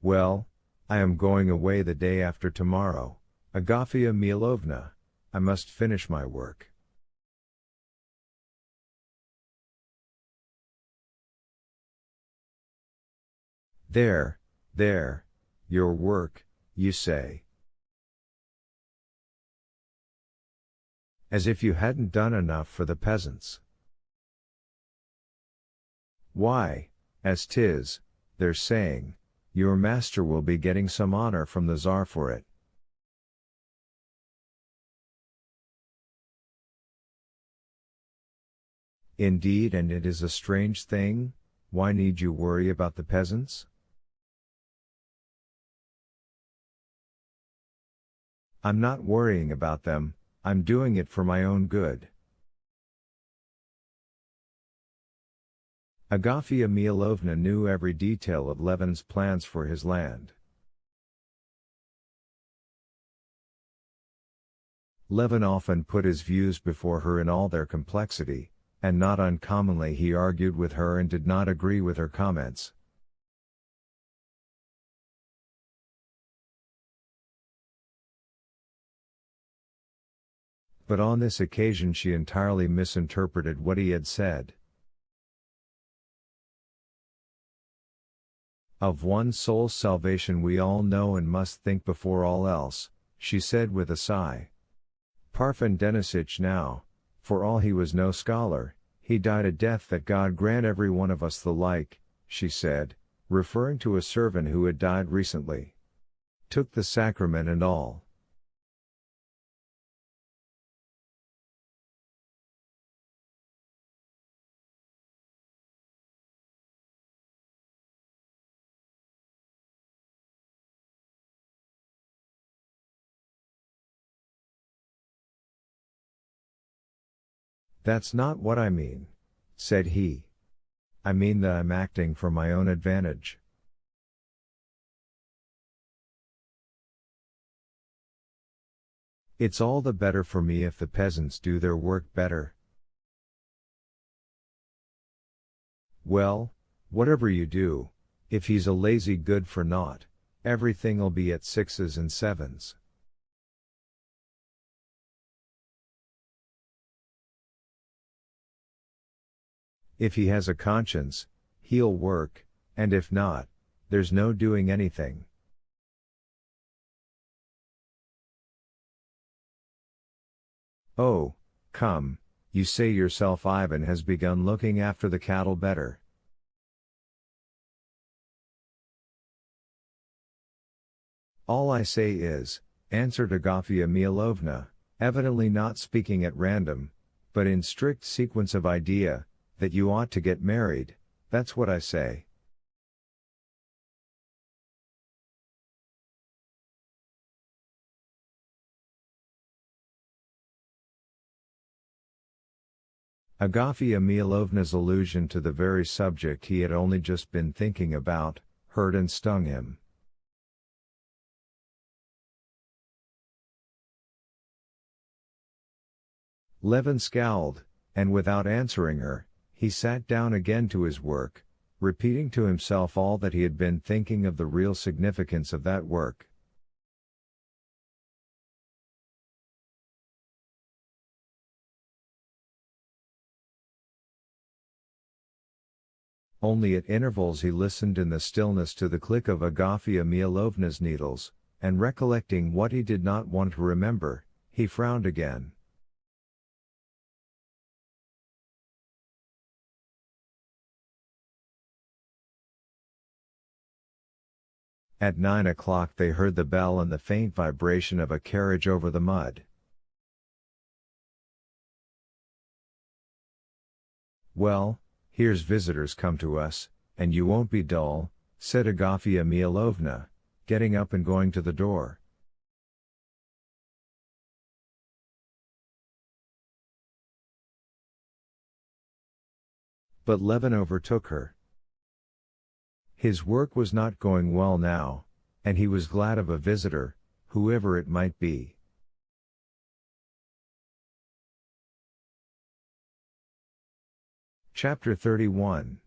Well, I am going away the day after tomorrow, Agafia Milovna. I must finish my work. There, your work, you say. As if you hadn't done enough for the peasants. Why, as 'tis, they're saying, your master will be getting some honor from the Tsar for it. Indeed, and it is a strange thing. Why need you worry about the peasants? I'm not worrying about them, I'm doing it for my own good. Agafia Milovna knew every detail of Levin's plans for his land. Levin often put his views before her in all their complexity, and not uncommonly he argued with her and did not agree with her comments. But on this occasion she entirely misinterpreted what he had said. Of one soul's salvation we all know and must think before all else, she said with a sigh. Parfen Denisich now, for all he was no scholar, he died a death that God grant every one of us the like, she said, referring to a servant who had died recently. Took the sacrament and all. That's not what I mean, said he. I mean that I'm acting for my own advantage. It's all the better for me if the peasants do their work better. Well, whatever you do, if he's a lazy good for naught, everything'll be at 6s and 7s. If he has a conscience, he'll work, and if not, there's no doing anything. Oh, come, you say yourself Ivan has begun looking after the cattle better. All I say is, answered Agafia Milovna, evidently not speaking at random, but in strict sequence of idea, that you ought to get married, that's what I say. Agafia Milovna's allusion to the very subject he had only just been thinking about, hurt and stung him. Levin scowled, and without answering her, he sat down again to his work, repeating to himself all that he had been thinking of the real significance of that work. Only at intervals he listened in the stillness to the click of Agafia Milovna's needles, and recollecting what he did not want to remember, he frowned again. At 9 o'clock they heard the bell and the faint vibration of a carriage over the mud. Well, here's visitors come to us, and you won't be dull, said Agafia Milovna, getting up and going to the door. But Levin overtook her. His work was not going well now, and he was glad of a visitor, whoever it might be. Chapter 31.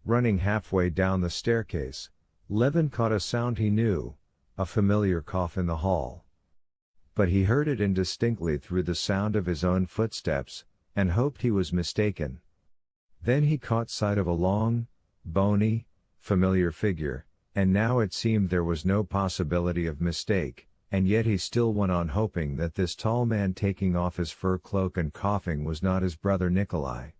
Running halfway down the staircase, Levin caught a sound he knew, a familiar cough in the hall. But he heard it indistinctly through the sound of his own footsteps, and hoped he was mistaken. Then he caught sight of a long, bony, familiar figure, and now it seemed there was no possibility of mistake, and yet he still went on hoping that this tall man taking off his fur cloak and coughing was not his brother Nikolai.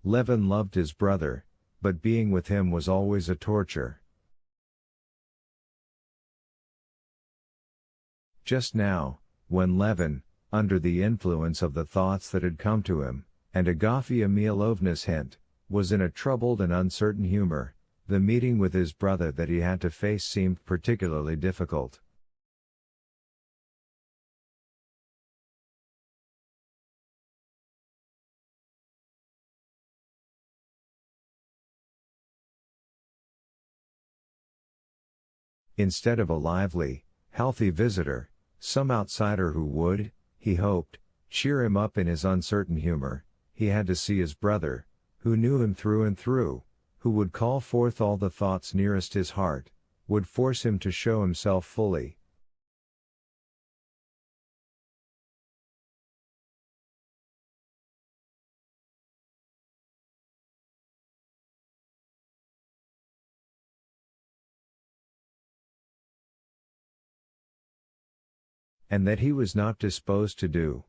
Levin loved his brother, but being with him was always a torture. Just now, when Levin, under the influence of the thoughts that had come to him, and Agafia Mihalovna's hint, was in a troubled and uncertain humor, the meeting with his brother that he had to face seemed particularly difficult. Instead of a lively, healthy visitor, some outsider who would, he hoped, cheer him up in his uncertain humor, he had to see his brother, who knew him through and through, who would call forth all the thoughts nearest his heart, would force him to show himself fully. And that he was not disposed to do.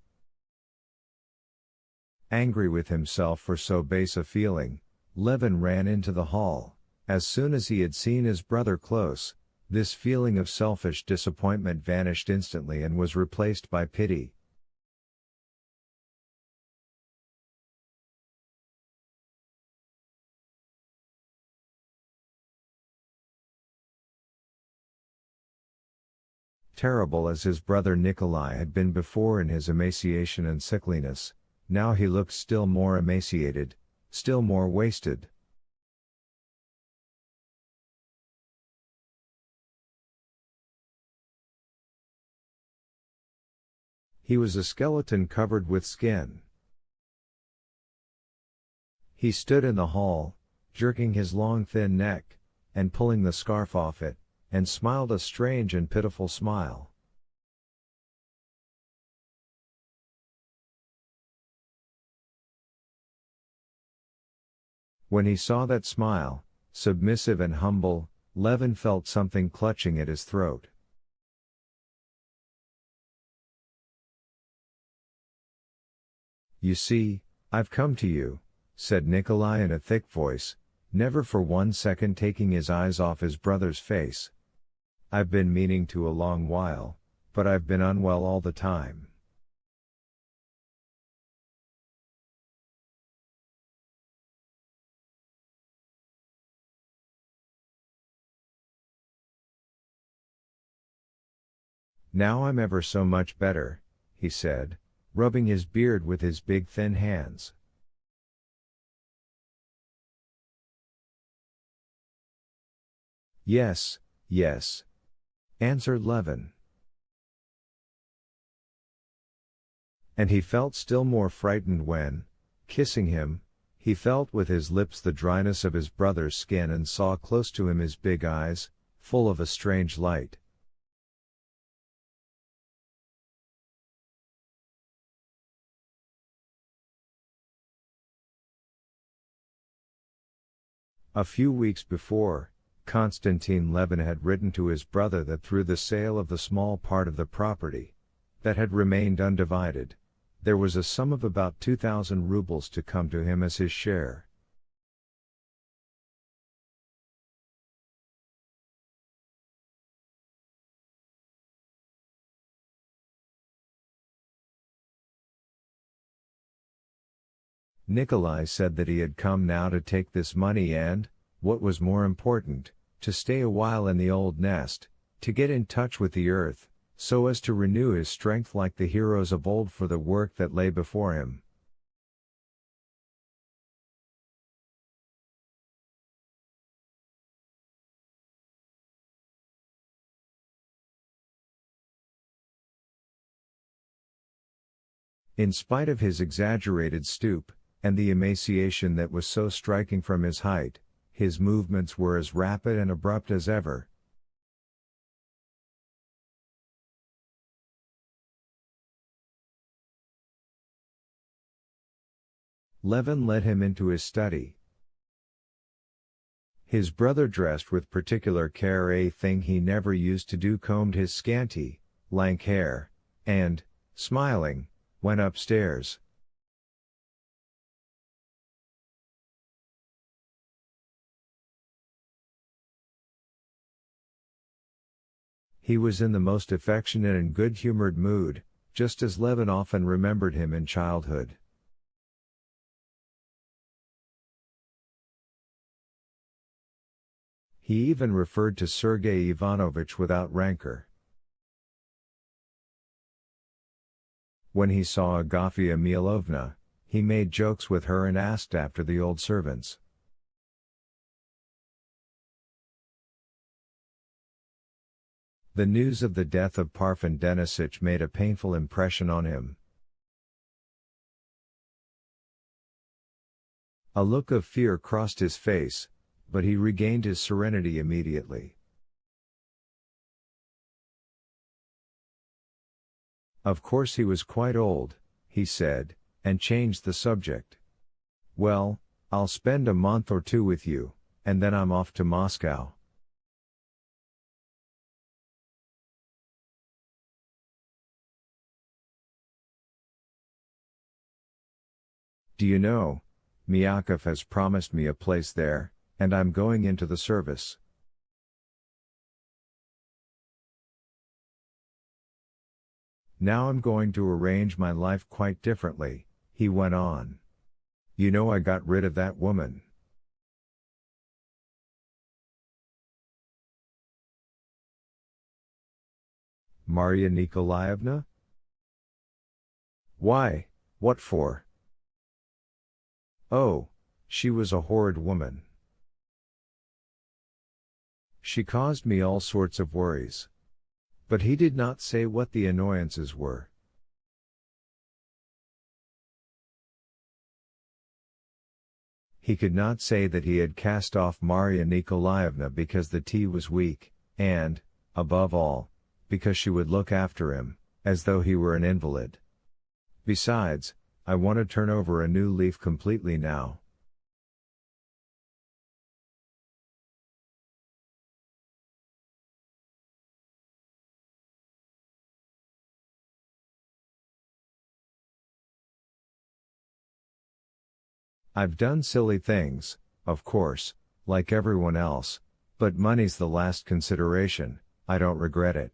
Angry with himself for so base a feeling, Levin ran into the hall. As soon as he had seen his brother close, this feeling of selfish disappointment vanished instantly and was replaced by pity. Terrible as his brother Nikolai had been before in his emaciation and sickliness, now he looked still more emaciated, still more wasted. He was a skeleton covered with skin. He stood in the hall, jerking his long thin neck, and pulling the scarf off it, and smiled a strange and pitiful smile. When he saw that smile, submissive and humble, Levin felt something clutching at his throat. "You see, I've come to you," said Nikolai in a thick voice, never for 1 second taking his eyes off his brother's face. "I've been meaning to a long while, but I've been unwell all the time." "Now I'm ever so much better," he said, rubbing his beard with his big thin hands. "Yes, yes," answered Levin. And he felt still more frightened when, kissing him, he felt with his lips the dryness of his brother's skin and saw close to him his big eyes, full of a strange light. A few weeks before, Konstantin Levin had written to his brother that through the sale of the small part of the property that had remained undivided, there was a sum of about 2,000 rubles to come to him as his share. Nikolai said that he had come now to take this money and, what was more important, to stay a while in the old nest, to get in touch with the earth, so as to renew his strength like the heroes of old for the work that lay before him. In spite of his exaggerated stoop, and the emaciation that was so striking from his height, his movements were as rapid and abrupt as ever. Levin led him into his study. His brother, dressed with particular care, a thing he never used to do, combed his scanty, lank hair, and, smiling, went upstairs. He was in the most affectionate and good-humored mood, just as Levin often remembered him in childhood. He even referred to Sergei Ivanovich without rancor. When he saw Agafia Milovna, he made jokes with her and asked after the old servants. The news of the death of Parfen Denisich made a painful impression on him. A look of fear crossed his face, but he regained his serenity immediately. Of course he was quite old, he said, and changed the subject. Well, I'll spend a month or two with you, and then I'm off to Moscow. Do you know, Myakov has promised me a place there, and I'm going into the service. Now I'm going to arrange my life quite differently, he went on. You know, I got rid of that woman. Marya Nikolaevna? Why, what for? Oh, she was a horrid woman. She caused me all sorts of worries. But he did not say what the annoyances were. He could not say that he had cast off Marya Nikolaevna because the tea was weak, and, above all, because she would look after him, as though he were an invalid. Besides, I want to turn over a new leaf completely now. I've done silly things, of course, like everyone else, but money's the last consideration. I don't regret it.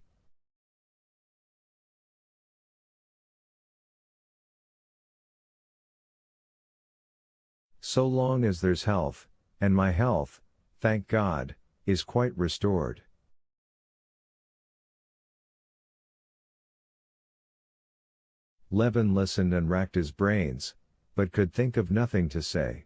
So long as there's health, and my health, thank God, is quite restored. Levin listened and racked his brains, but could think of nothing to say.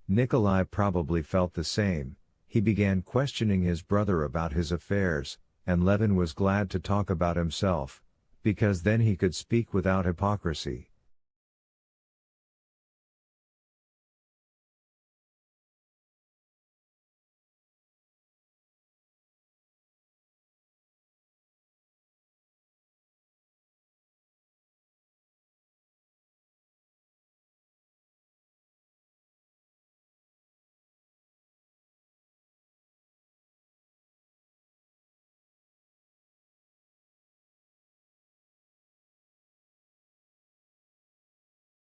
Nikolai probably felt the same. He began questioning his brother about his affairs, and Levin was glad to talk about himself, because then he could speak without hypocrisy.